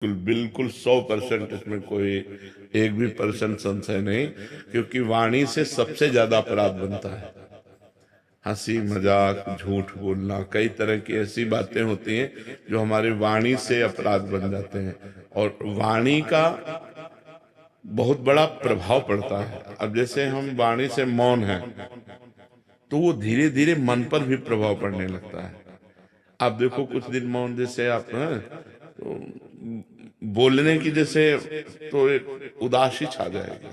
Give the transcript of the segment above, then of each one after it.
बिल्कुल बिल्कुल 100% इसमें कोई एक भी परसेंट संशय नहीं, क्योंकि वाणी से सबसे ज्यादा अपराध बनता है। हंसी मजाक, झूठ बोलना, कई तरह की ऐसी बातें होती हैं जो हमारी वाणी से अपराध बन जाते हैं। और वाणी का बहुत बड़ा प्रभाव पड़ता है। अब जैसे हम वाणी से मौन हैं, तो वो धीरे धीरे मन पर भी प्रभाव पड़ने लगता है। आप देखो कुछ दिन मौन जैसे आप हैं, तो बोलने की जैसे तो एक उदासी छा जाएगी।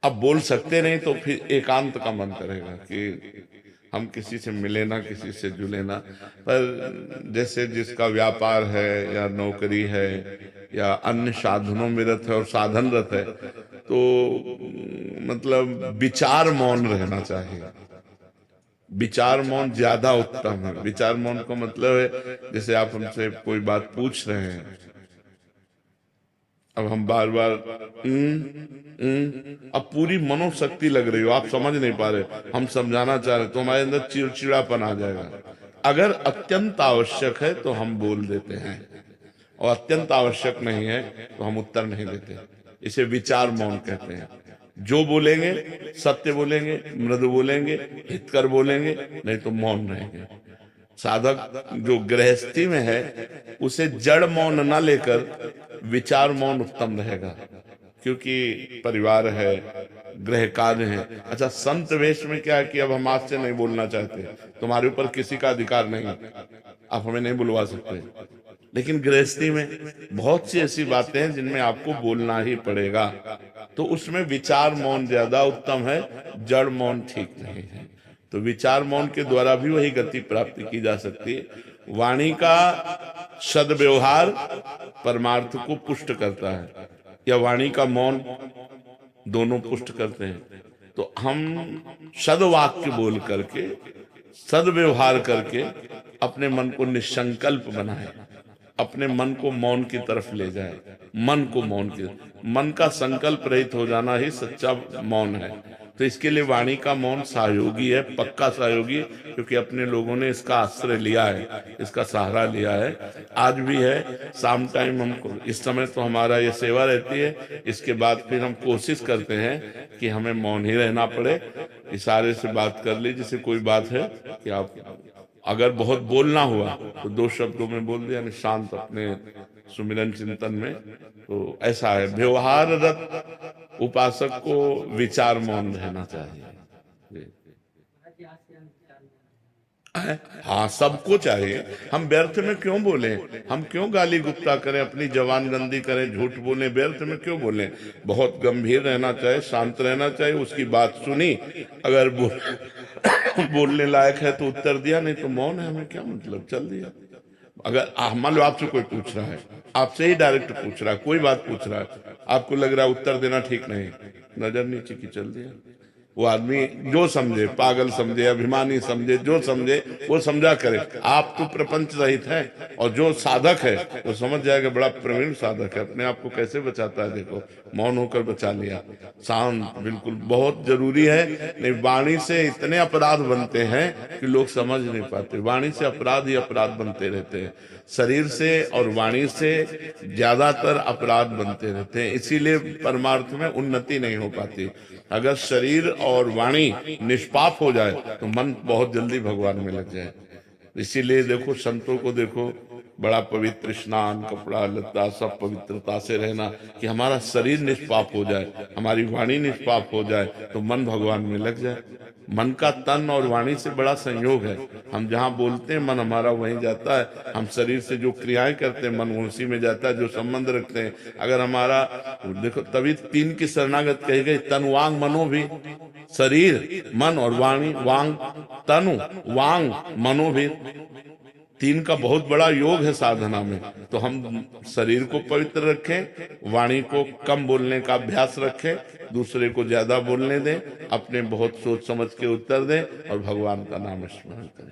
अब बोल सकते नहीं तो फिर एकांत का मन करेगा कि हम किसी से मिले ना, किसी से जुले ना। पर जैसे जिसका व्यापार है या नौकरी है या अन्य साधनों में रत है और साधनरत है, तो मतलब विचार मौन रहना चाहिए। विचार मौन ज्यादा उत्तम है। विचार मौन का मतलब है जैसे आप हमसे कोई बात पूछ रहे हैं, अब हम बार बार अब पूरी मनोशक्ति लग रही हो, आप समझ नहीं पा रहे, हम समझाना चाह रहे, तो हमारे अंदर चिड़चिड़ापन आ जाएगा। अगर अत्यंत आवश्यक है तो हम बोल देते हैं, और अत्यंत आवश्यक नहीं है तो हम उत्तर नहीं देते। इसे विचार मौन कहते हैं। जो बोलेंगे सत्य बोलेंगे, मृदु बोलेंगे, हितकर बोलेंगे, नहीं तो मौन रहेंगे। साधक जो गृहस्थी में है उसे जड़ मौन ना लेकर विचार मौन उत्तम रहेगा, क्योंकि परिवार है, गृह कार्य है। अच्छा, संत वेश में क्या है कि अब हम आपसे नहीं बोलना चाहते, तुम्हारे ऊपर किसी का अधिकार नहीं, आप हमें नहीं बुलवा सकते। लेकिन गृहस्थी में बहुत सी ऐसी बातें हैं जिनमें आपको बोलना ही पड़ेगा, तो उसमें विचार मौन ज्यादा उत्तम है, जड़ मौन ठीक नहीं है। तो विचार मौन के द्वारा भी वही गति प्राप्ति की जा सकती है। वाणी का सद्व्यवहार परमार्थ को पुष्ट करता है, या वाणी का मौन, दोनों पुष्ट करते हैं। तो हम सद्वाक्य बोल करके, सद्व्यवहार करके अपने मन को निसंकल्प बनाए, अपने मन को मौन की तरफ ले जाए। मन को मौन की, मन का संकल्प रहित हो जाना ही सच्चा मौन है। तो इसके लिए वाणी का मौन सहयोगी है, पक्का सहयोगी है, क्योंकि अपने लोगों ने इसका आश्रय लिया है, इसका सहारा लिया है। आज भी है, शाम टाइम हमको, इस समय तो हमारा ये सेवा रहती है, इसके बाद फिर हम कोशिश करते हैं कि हमें मौन ही रहना पड़े। इशारे से बात कर ली, जैसे कोई बात है कि आप अगर बहुत बोलना हुआ तो दो शब्दों में बोल दिया, शांत अपने सुमिरन चिंतन में। तो ऐसा है, व्यवहाररत उपासक को विचार मौन रहना चाहिए। हाँ, सबको चाहिए। हम व्यर्थ में क्यों बोले, हम क्यों गाली गुप्ता करें, अपनी जवान गंदी करें, झूठ बोले, व्यर्थ में क्यों बोले। बहुत गंभीर रहना चाहिए, शांत रहना चाहिए। उसकी बात सुनी, अगर बोलने लायक है तो उत्तर दिया, नहीं तो मौन है, हमें क्या मतलब, चल दिया। अगर मान लो आपसे कोई पूछ रहा है, आपसे ही डायरेक्ट पूछ रहा है, कोई बात पूछ रहा है, आपको लग रहा है उत्तर देना ठीक नहीं, नजर नीचे की, चल दिया। वो आदमी जो समझे, पागल समझे, अभिमानी समझे, जो समझे वो समझा करे। आप तो प्रपंच रहित है, और जो साधक है वो समझ जाएगा, बड़ा प्रवीण साधक है, अपने आप को कैसे बचाता है, देखो मौन होकर बचा लिया। शांत बिल्कुल बहुत जरूरी है। नहीं, वाणी से इतने अपराध बनते हैं कि लोग समझ नहीं पाते। वाणी से अपराध ही अपराध बनते रहते हैं, शरीर से और वाणी से ज्यादातर अपराध बनते रहते हैं। इसीलिए परमार्थ में उन्नति नहीं हो पाती। अगर शरीर और वाणी निष्पाप हो जाए तो मन बहुत जल्दी भगवान में लग जाए। इसीलिए देखो, संतों को देखो, बड़ा पवित्र स्नान, कपड़ा लत्ता सब पवित्रता से रहना, कि हमारा शरीर निष्पाप हो जाए, हमारी वाणी निष्पाप हो जाए, तो मन भगवान में लग जाए। मन का तन और वाणी से बड़ा संयोग है। हम जहाँ बोलते हैं मन हमारा वहीं जाता है, हम शरीर से जो क्रियाएं करते हैं मन उसी में जाता है, जो संबंध रखते हैं। अगर हमारा, देखो तभी तीन की शरणागत कही गई, तन वांग मनो भी। शरीर, मन और वाणी, वांग तनु, वांग मनो भी, तीन का बहुत बड़ा योग है साधना में। तो हम शरीर को पवित्र रखें, वाणी को कम बोलने का अभ्यास रखें, दूसरे को ज्यादा बोलने दें, अपने बहुत सोच समझ के उत्तर दें, और भगवान का नाम स्मरण करें।